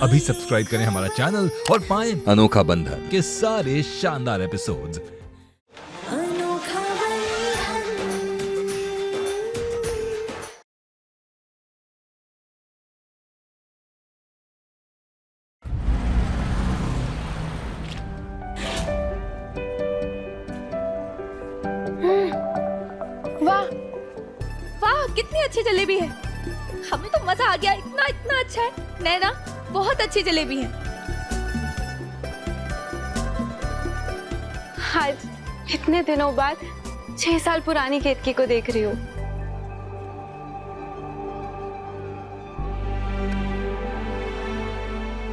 अभी सब्सक्राइब करें हमारा चैनल और पाएं अनोखा बंधन के सारे शानदार एपिसोड्स। अनोखा बंधन। वाह वाह, कितनी अच्छी जलेबी है। हमें तो मजा आ गया, इतना इतना अच्छा है। नैना, बहुत अच्छी जलेबी है। आज इतने दिनों बाद 6 साल पुरानी केतकी को देख रही हूँ।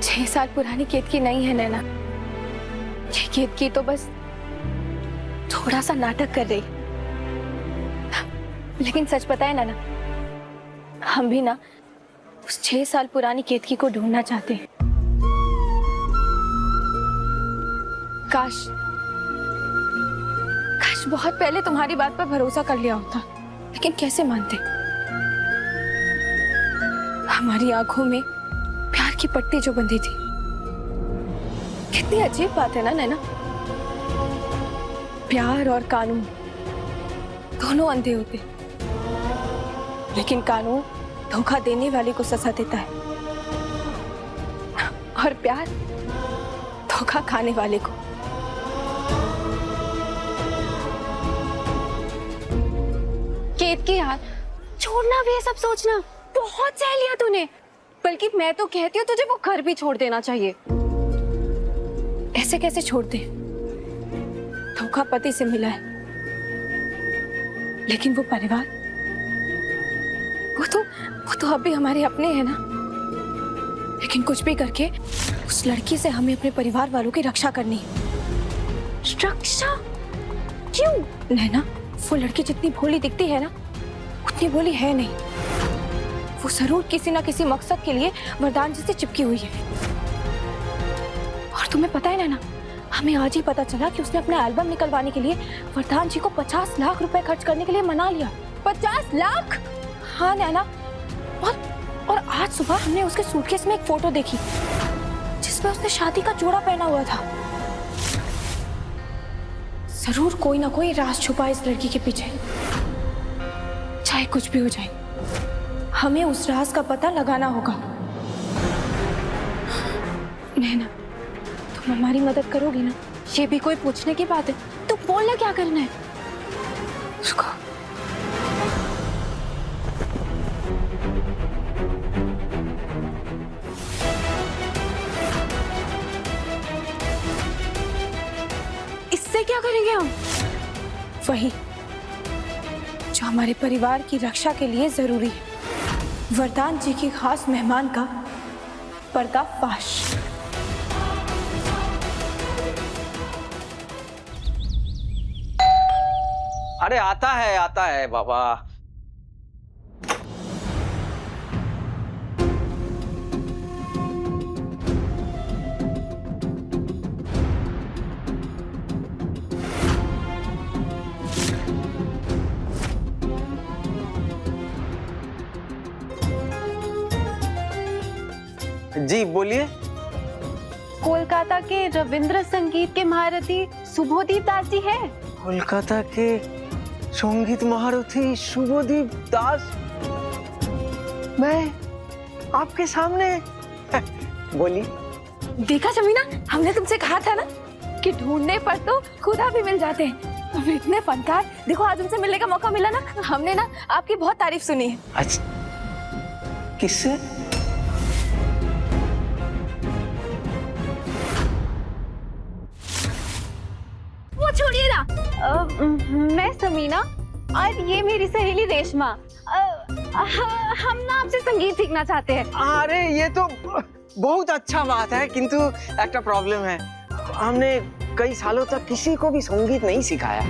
छह साल पुरानी केतकी नहीं है नैना, ये केतकी तो बस थोड़ा सा नाटक कर रही। लेकिन सच पता है नैना, हम भी ना उस 6 साल पुरानी केतकी को ढूंढना चाहते हैं। काश काश बहुत पहले तुम्हारी बात पर भरोसा कर लिया होता, लेकिन कैसे मानते। हमारी आंखों में प्यार की पट्टी जो बंधी थी। कितनी अजीब बात है ना नैना, प्यार और कानून दोनों अंधे होते, लेकिन कानून धोखा देने वाले को सजा देता है और प्यार धोखा खाने वाले को। केतकी यार, छोड़ना भी है सब सोचना, बहुत सह लिया तूने। बल्कि मैं तो कहती हूँ तुझे वो घर भी छोड़ देना चाहिए। ऐसे कैसे छोड़ दे, धोखा पति से मिला है, लेकिन वो परिवार, वो तो अब भी हमारे अपने हैं ना। लेकिन कुछ भी करके उस लड़की से हमें अपने परिवार वालों की रक्षा करनी है। रक्षा क्यों? नैना, वो लड़की जितनी भोली दिखती है ना, उतनी भोली है नहीं। वो जरूर किसी ना किसी मकसद के लिए वरदान जी से चिपकी हुई है। और तुम्हें पता है ना, हमें आज ही पता चला कि उसने अपना एल्बम निकलवाने के लिए वरदान जी को 50 लाख रुपए खर्च करने के लिए मना लिया। 50 लाख? हाँ नैना। और आज सुबह हमने उसके सूटकेस में एक फोटो देखी जिसमें उसने शादी का जोड़ा पहना हुआ था। जरूर कोई ना कोई राज छुपा इस लड़की के पीछे। चाहे कुछ भी हो जाए, हमें उस राज का पता लगाना होगा। नैना, तुम हमारी मदद करोगी ना? ये भी कोई पूछने की बात है? तो बोलना क्या करना है उसको। इससे क्या करेंगे हम? वही जो हमारे परिवार की रक्षा के लिए जरूरी है, वरदान जी की खास मेहमान का पर्दाफाश। अरे आता है बाबा। जी बोलिए। कोलकाता के रविंद्र संगीत के महारथी सुबोधीप दास जी है। कोलकाता के संगीत महारथी शुभदीप दास, मैं आपके सामने। बोलिए। देखा शमीना, हमने तुमसे कहा था ना कि ढूंढने पर तो खुदा भी मिल जाते हैं। तुम इतने फनकार, देखो आज उनसे मिलने का मौका मिला ना। हमने ना आपकी बहुत तारीफ सुनी है। अच्छा, किससे? वो छोड़िए ना। मैं समीना और ये मेरी सहेली रेशमा। हम ना आपसे संगीत सीखना चाहते हैं। अरे ये तो बहुत अच्छा बात है, किंतु एक प्रॉब्लम है। हमने कई सालों तक किसी को भी संगीत नहीं सिखाया।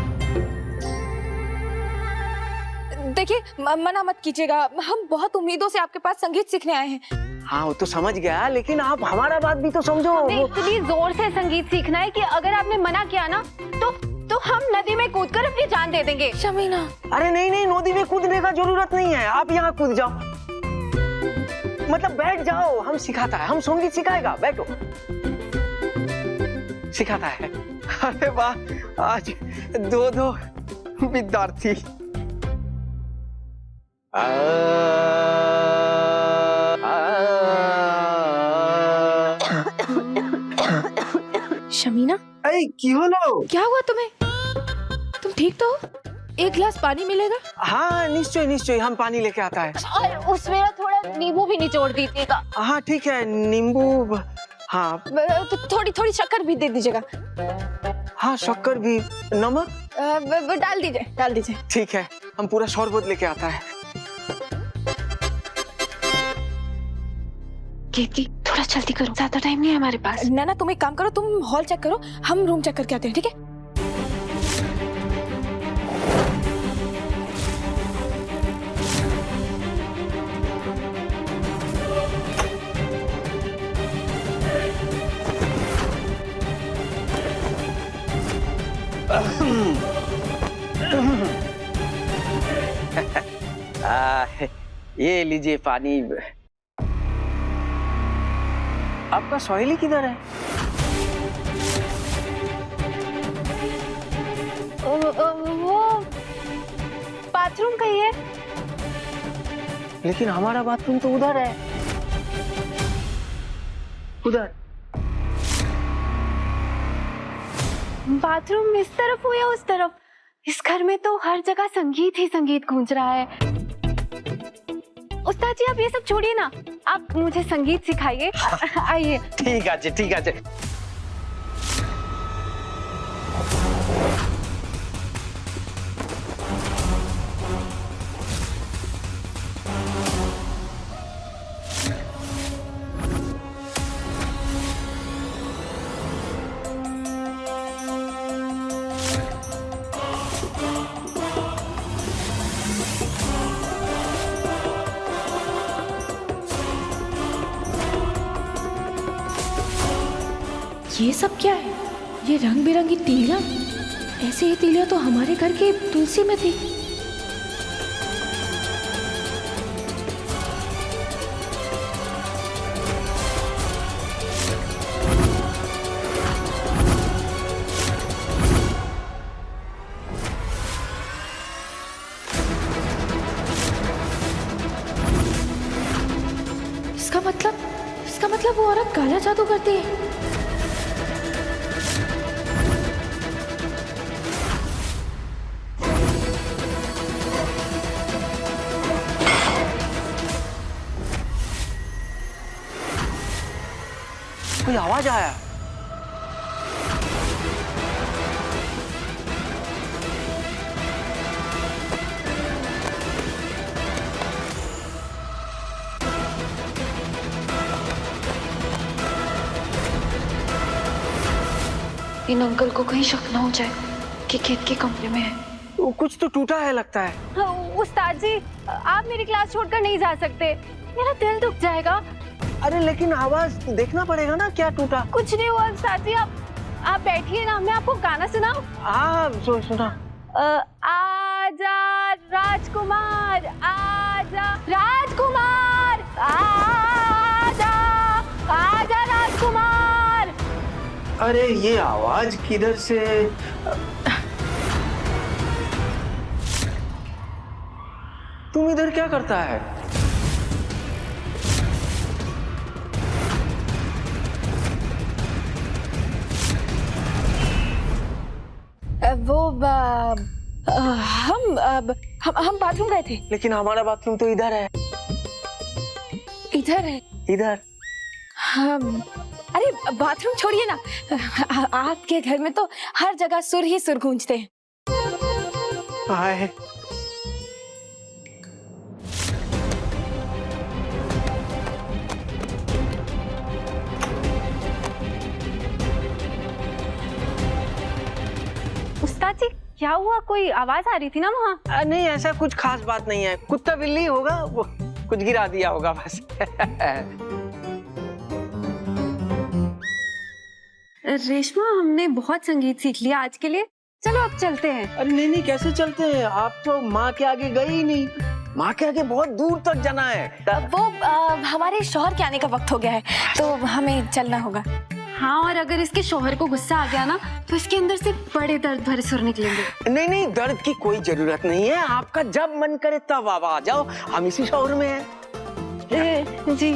देखिए, मना मत कीजिएगा, हम बहुत उम्मीदों से आपके पास संगीत सीखने आए हैं। हाँ वो तो समझ गया, लेकिन आप हमारा बात भी तो समझो। इतनी जोर से संगीत सीखना है कि अगर आपने मना किया ना तो हम नदी में कूदकर अपनी जान दे देंगे। शमीना, अरे नहीं नहीं, नदी में कूदने का जरूरत नहीं है, आप यहाँ कूद जाओ। मतलब बैठ जाओ, हम सिखाता है, हम संगीत सिखाएगा, बैठो। सिखाता है। अरे वाह, आज दो विद्यार्थी। शमीना, अरे क्यों लो? क्या हुआ तुम्हें? तुम ठीक तो हो? एक गिलास पानी मिलेगा? हाँ निश्चय निश्चय, हम पानी लेके आता है। और उसमें ना थोड़ा नींबू भी निचोड़ दीजिएगा। हाँ ठीक है, नींबू। हाँ तो थोड़ी शक्कर भी दे दीजिएगा। हाँ शक्कर भी। नमक डाल दीजिए। ठीक है, हम पूरा शरबत लेके आता है। कीर्ति, थोड़ा जल्दी करो, ज्यादा टाइम नहीं है हमारे पास। ना तुम एक काम करो, तुम हॉल चेक करो, हम रूम चेक करके आते हैं, ठीक है? ये लीजिए पानी। आपका सहेली किधर है? वो बाथरूम का ही है। लेकिन हमारा बाथरूम तो उधर है। उधर बाथरूम इस तरफ हो या उस तरफ? इस घर में तो हर जगह संगीत ही संगीत गूंज रहा है। उस्ताद जी, आप ये सब छोड़िए ना, आप मुझे संगीत सिखाइए। आइए। ठीक है, ठीक है। ये सब क्या है? ये रंग बिरंगी तीलियां? ऐसे ही तीलियां तो हमारे घर के तुलसी में थी। इसका मतलब वो औरत काला जादू करती है। कोई आवाज आया। इन अंकल को कहीं शक ना हो जाए कि खेत के कमरे में है। वो कुछ तो टूटा है लगता है। उस्ताद जी, आप मेरी क्लास छोड़कर नहीं जा सकते, मेरा दिल दुख जाएगा। अरे लेकिन आवाज देखना पड़ेगा ना, क्या टूटा? कुछ नहीं हुआ उस्ताद जी, आप बैठिए ना, मैं आपको गाना सुनाऊं? हाँ सुना। आजा राजकुमार, आजा राजकुमार, आजा राजकुमार। अरे ये आवाज किधर से? तुम इधर क्या करता है? वो हम बाथरूम गए थे। लेकिन हमारा बाथरूम तो इधर है। इधर है? इधर। अरे बाथरूम छोड़िए ना, आपके घर में तो हर जगह सुर ही सुर गूंजते हैं। हाय। उस्ताद जी, क्या हुआ? कोई आवाज आ रही थी ना वहाँ? नहीं, ऐसा कुछ खास बात नहीं है। कुत्ता बिल्ली होगा, वो कुछ गिरा दिया होगा बस। रेशमा, हमने बहुत संगीत सीख लिया आज के लिए, चलो अब चलते हैं। अरे नहीं, कैसे चलते हैं? आप तो माँ के आगे गए ही नहीं। माँ के आगे बहुत दूर तक जाना है। वो हमारे शौहर के आने का वक्त हो गया है, तो हमें चलना होगा। हाँ, और अगर इसके शौहर को गुस्सा आ गया ना तो इसके अंदर से बड़े दर्द भरे सुर निकलेंगे। नहीं नहीं, दर्द की कोई जरूरत नहीं है। आपका जब मन करे तब आप आ जाओ, हम इसी शोर में हैं। जी।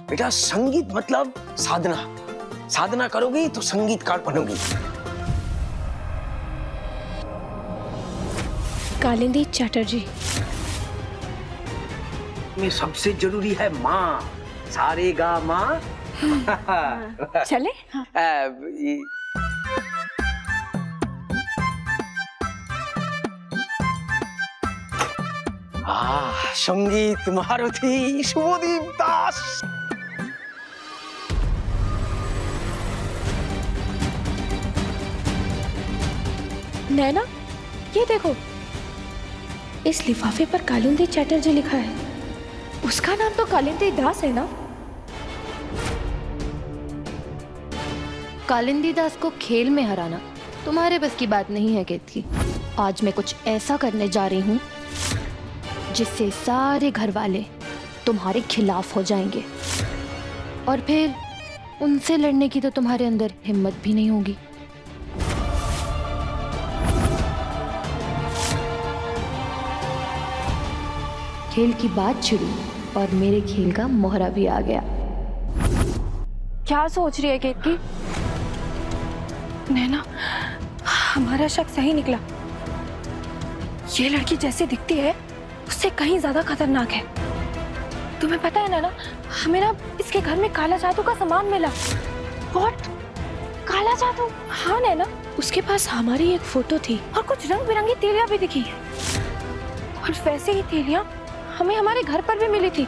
बेटा, संगीत मतलब साधना। साधना करोगी तो संगीतकार बनोगी। कालिंदी चैटर्जी में सबसे जरूरी है माँ। सारे गा माँ। चले? संगीत मारुति शुभदीप दास। नैना, ये देखो, इस लिफाफे पर कालिंदी चैटर्जी लिखा है। उसका नाम तो कालिंदी दास है ना? कालिंदी दास को खेल में हराना तुम्हारे बस की बात नहीं है केतकी। आज मैं कुछ ऐसा करने जा रही हूँ जिससे सारे घर वाले तुम्हारे खिलाफ हो जाएंगे, और फिर उनसे लड़ने की तो तुम्हारे अंदर हिम्मत भी नहीं होगी। खेल की बात छिड़ी और मेरे खेल का मोहरा भी आ गया। क्या सोच रही है केतकी? नैना, हमारा शक सही निकला। ये लड़की जैसे दिखती है उससे कहीं ज्यादा खतरनाक है। तुम्हें पता है नैना, हमें ना इसके घर में काला जादू का सामान मिला। व्हाट? काला जादू? हाँ नैना, उसके पास हमारी एक फोटो थी और कुछ रंग बिरंगी तीलियां भी दिखी, और वैसे ही तीलियां हमें हमारे घर पर भी मिली थी।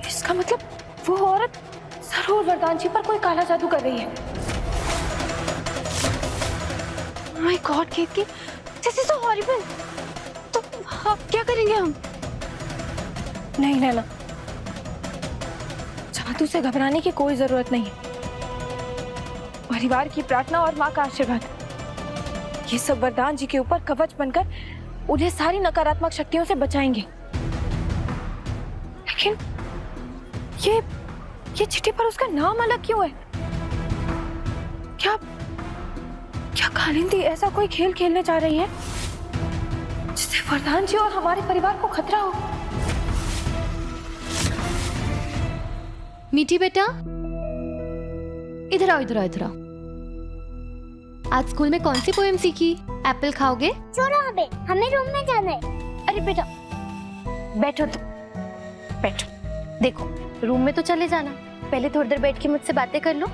इसका मतलब वो औरत जरूर वरदान जी पर कोई काला जादू कर रही है। My god Ketaki, this is so horrible. तो अब क्या करेंगे हम? नहीं नैना, जादू से घबराने की कोई जरूरत नहीं है। परिवार की प्रार्थना और माँ का आशीर्वाद, ये सब वरदान जी के ऊपर कवच बनकर उन्हें सारी नकारात्मक शक्तियों से बचाएंगे। लेकिन ये चिट्ठी पर उसका नाम अलग क्यों है? क्या कालिंदी ऐसा कोई खेल खेलने जा रही है जिससे वरदान जी और हमारे परिवार को खतरा हो? मीठी बेटा, इधर आओ इधर आओ इधर आओ। आज स्कूल में कौन सी पोएम सीखी? एप्पल खाओगे? छोड़ो अबे, हमें रूम में जाना है। अरे बेटा बैठो, तो बैठो। देखो, रूम में तो चले जाना, पहले थोड़ी देर बैठ के मुझसे बातें कर लो।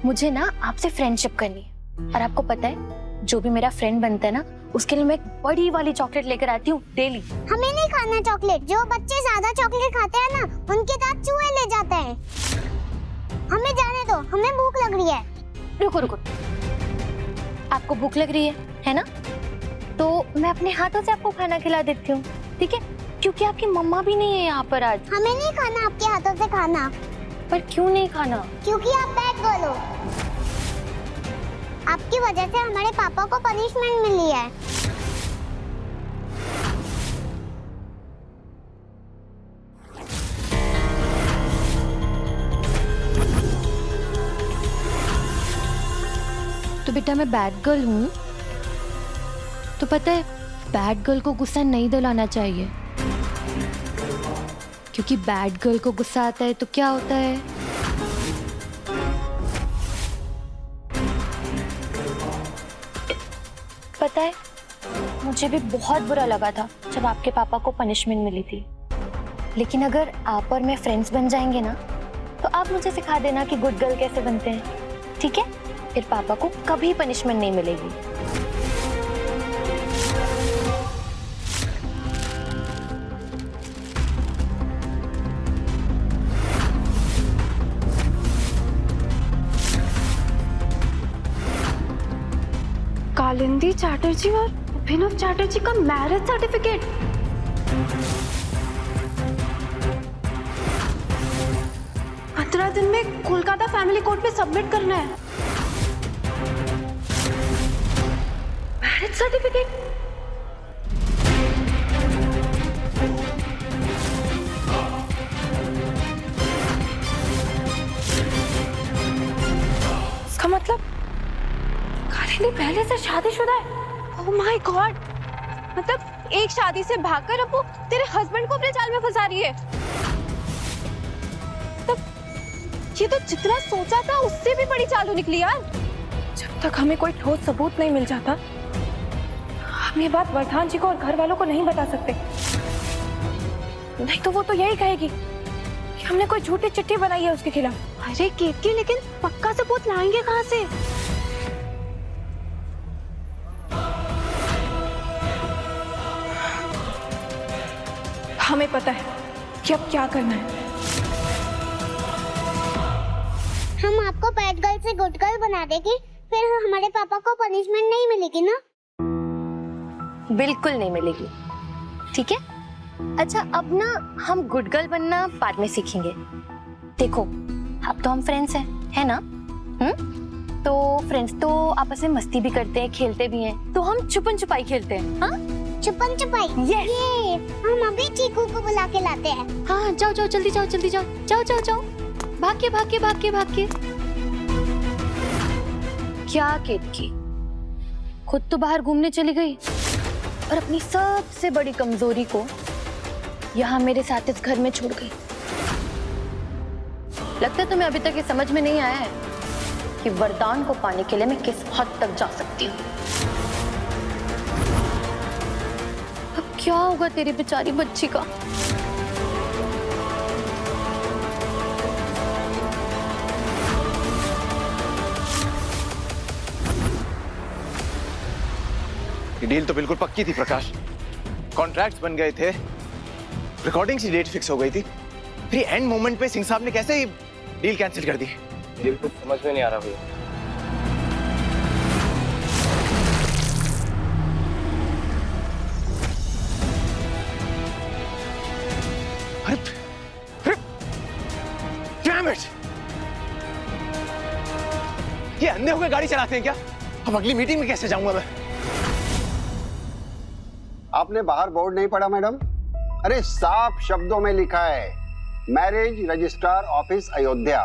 मुझे ना आपसे फ्रेंडशिप करनी है, और आपको पता है जो भी मेरा फ्रेंड बनता है ना, उसके लिए मैं एक बड़ी वाली चॉकलेट लेकर आती हूँ डेली। हमें नहीं खाना चॉकलेट। जो बच्चे ज्यादा चॉकलेट खाते हैं ना, उनके दांत चूहे ले जाते हैं। हमें जाने दो, हमें भूख लग रही है। रुको रुको, आपको भूख लग रही है ना? तो मैं अपने हाथों से आपको खाना खिला देती हूँ, ठीक है? क्योंकि आपकी मम्मा भी नहीं है यहाँ पर आज। हमें नहीं खाना आपके हाथों से खाना। पर क्यों नहीं खाना? क्योंकि आप बैड गर्ल हो। आपकी वजह से हमारे पापा को पनिशमेंट मिली है। तो बेटा मैं बैड गर्ल हूँ, तो पता है बैड गर्ल को गुस्सा नहीं दिलाना चाहिए, क्योंकि बैड गर्ल को गुस्सा आता है तो क्या होता है? पता है, मुझे भी बहुत बुरा लगा था जब आपके पापा को पनिशमेंट मिली थी। लेकिन अगर आप और मैं फ्रेंड्स बन जाएंगे ना, तो आप मुझे सिखा देना कि गुड गर्ल कैसे बनते हैं, ठीक है? फिर पापा को कभी पनिशमेंट नहीं मिलेगी। कालिंदी चैटर्जी और अभिनव चैटर्जी का मैरिज सर्टिफिकेट। 15 दिन में कोलकाता फैमिली कोर्ट में सबमिट करना है। सर्टिफिकेट। इसका मतलब कालिंदी पहले से शादीशुदा है। ओह माय गॉड, मतलब एक शादी से भागकर अब वो तेरे हस्बैंड को अपने जाल में फंसा रही है। तब ये तो जितना सोचा था उससे भी बड़ी चालू निकली यार। जब तक हमें कोई ठोस सबूत नहीं मिल जाता, हम ये बात वरदान जी को और घर वालों को नहीं बता सकते। नहीं तो वो तो यही कहेगी कि हमने कोई झूठी चिट्ठी बनाई है उसके खिलाफ। अरे केतकी, लेकिन पक्का सबूत लाएंगे कहाँ से? हमें पता है कि अब क्या करना है। हम आपको बैड गर्ल से गुड गर्ल बना देंगे, फिर हमारे पापा को पनिशमेंट नहीं मिलेगी ना? बिल्कुल नहीं मिलेगी, ठीक है? अच्छा, अब ना हम गुड गर्ल बनना बाद में सीखेंगे। देखो, अब तो हम फ्रेंड्स हैं, है ना? तो फ्रेंड्स तो आपस में मस्ती भी करते हैं, खेलते भी हैं, तो हम छुपन छुपाई खेलते हैं। हाँ, छुपन छुपाई। Yes. ये हम अभी चीकू को बुला के लाते हैं। हाँ, जाओ जाओ, जल्दी जाओ, जल्दी जाओ, जाओ जाओ जाओ, भाग के भाग के भाग के भाग के। क्या केतकी, खुद तो बाहर घूमने चली गई और अपनी सबसे बड़ी कमजोरी को यहाँ मेरे साथ इस घर में छोड़ गई। लगता है तुम्हें अभी तक ये समझ में नहीं आया है कि वरदान को पाने के लिए मैं किस हद तक जा सकती हूँ। अब क्या होगा तेरी बेचारी बच्ची का? ये डील तो बिल्कुल पक्की थी प्रकाश। कॉन्ट्रैक्ट्स बन गए थे, रिकॉर्डिंग्स की डेट फिक्स हो गई थी, फिर एंड मोमेंट पे सिंह साहब ने कैसे ये डील कैंसिल कर दी? डील कुछ समझ में नहीं आ रहा भैया। अरे डैम इट! ये अंधे होकर गाड़ी चलाते हैं क्या? अब अगली मीटिंग में कैसे जाऊंगा मैं? आपने बाहर बोर्ड नहीं पढ़ा मैडम? अरे साफ शब्दों में लिखा है, मैरिज रजिस्ट्रार ऑफिस अयोध्या।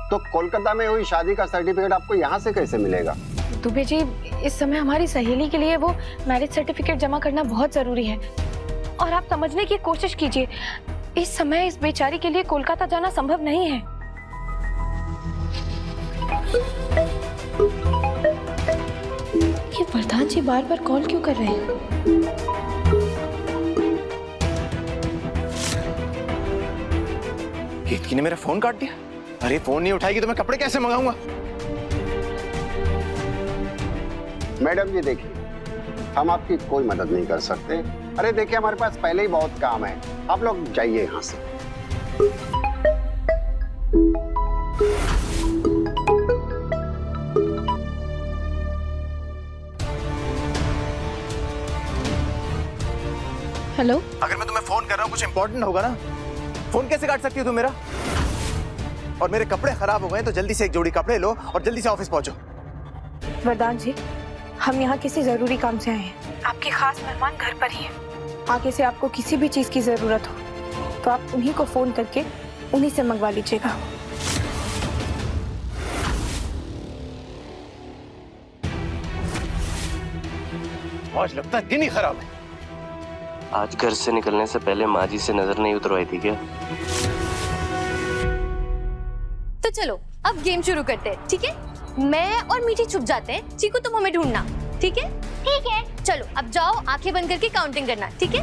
तो कोलकाता में हुई शादी का सर्टिफिकेट आपको यहाँ से कैसे मिलेगा? दुबे जी, इस समय हमारी सहेली के लिए वो मैरिज सर्टिफिकेट जमा करना बहुत जरूरी है, और आप समझने की कोशिश कीजिए, इस समय इस बेचारी के लिए कोलकाता जाना संभव नहीं है। ये वरदान जी बार बार कॉल क्यों कर रहे हैं? केतकी ने मेरा फोन काट दिया। अरे फोन नहीं उठाएगी तो मैं कपड़े कैसे मंगाऊंगा? मैडम जी देखिए, हम आपकी कोई मदद नहीं कर सकते। अरे देखिए, हमारे पास पहले ही बहुत काम है, आप लोग जाइए यहाँ से। हेलो, अगर मैं तुम्हें फोन कर रहा हूँ कुछ इंपॉर्टेंट होगा ना, फोन कैसे काट सकती हो तुम मेरा? और मेरे कपड़े खराब हो गए तो जल्दी से एक जोड़ी कपड़े लो और जल्दी से ऑफिस पहुंचो। वरदान जी, हम यहाँ किसी जरूरी काम से आए हैं। आपके खास मेहमान घर पर ही हैं। आगे से आपको किसी भी चीज की जरूरत हो तो आप उन्हीं को फोन करके उन्हीं से मंगवा लीजिएगा। आज लगता है दिन ही खराब है। आज घर से निकलने से पहले माँ जी से नजर नहीं उतरवाई थी क्या? तो चलो अब गेम शुरू करते हैं, ठीक है? मैं और मीठी छुप जाते हैं, चीकू तुम हमें ढूंढना, ठीक है? ठीक है। चलो अब जाओ, आंखें बंद करके काउंटिंग करना, ठीक है?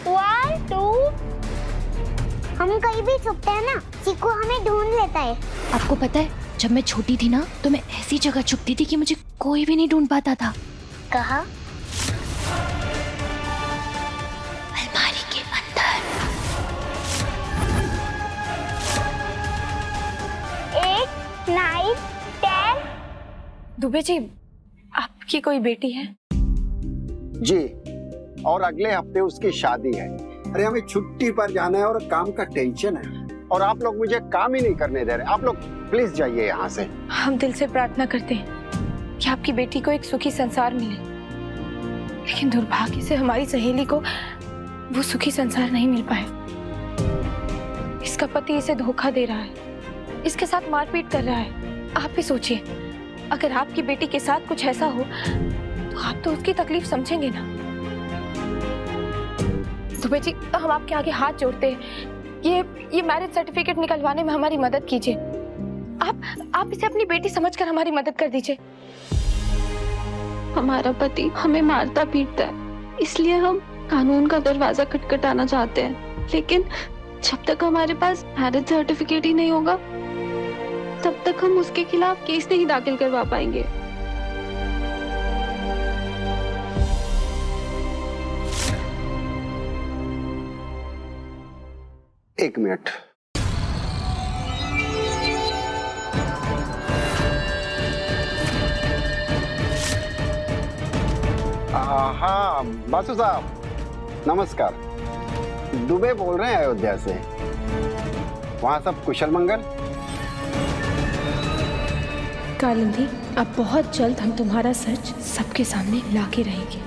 1 2। हम कहीं भी छुपते हैं ना, चीकू हमें ढूंढ लेता है। आपको पता है, जब मैं छोटी थी ना तो मैं ऐसी जगह छुपती थी कि मुझे कोई भी नहीं ढूंढ पाता था। कहा? अलमारी के अंदर। 8 9 10। दुबे जी, आपकी कोई बेटी है? जी, और अगले हफ्ते उसकी शादी है। अरे हमें छुट्टी पर जाना है और काम का टेंशन है, और आप लोग मुझे काम ही नहीं करने दे रहे। आप लोग प्लीज जाइए यहाँ से। हम दिल से प्रार्थना करते हैं कि कि आपकी बेटी को एक सुखी संसार मिले, लेकिन दुर्भाग्य से हमारी सहेली को वो सुखी संसार नहीं मिल पाया। इसका पति इसे धोखा दे रहा है, इसके साथ मारपीट कर रहा है। आप भी सोचिए, अगर आपकी बेटी के साथ कुछ ऐसा हो तो आप तो उसकी तकलीफ समझेंगे ना। दुबे जी, हम आपके आगे हाथ जोड़ते हैं, ये मैरिज सर्टिफिकेट निकलवाने में हमारी मदद कीजिए। आप इसे अपनी बेटी समझकर हमारी मदद कर दीजिए। हमारा पति हमें मारता पीटता है, इसलिए हम कानून का दरवाजा खटखटाना चाहते हैं, लेकिन जब तक हमारे पास मैरिज सर्टिफिकेट ही नहीं होगा तब तक हम उसके खिलाफ केस नहीं दाखिल करवा पाएंगे। एक मिनट। हाँ बासु साहब, नमस्कार। दुबे बोल रहे हैं अयोध्या से। वहाँ सब कुशल मंगल? कालिंदी, अब बहुत जल्द हम तुम्हारा सच सबके सामने ला के रहेंगे।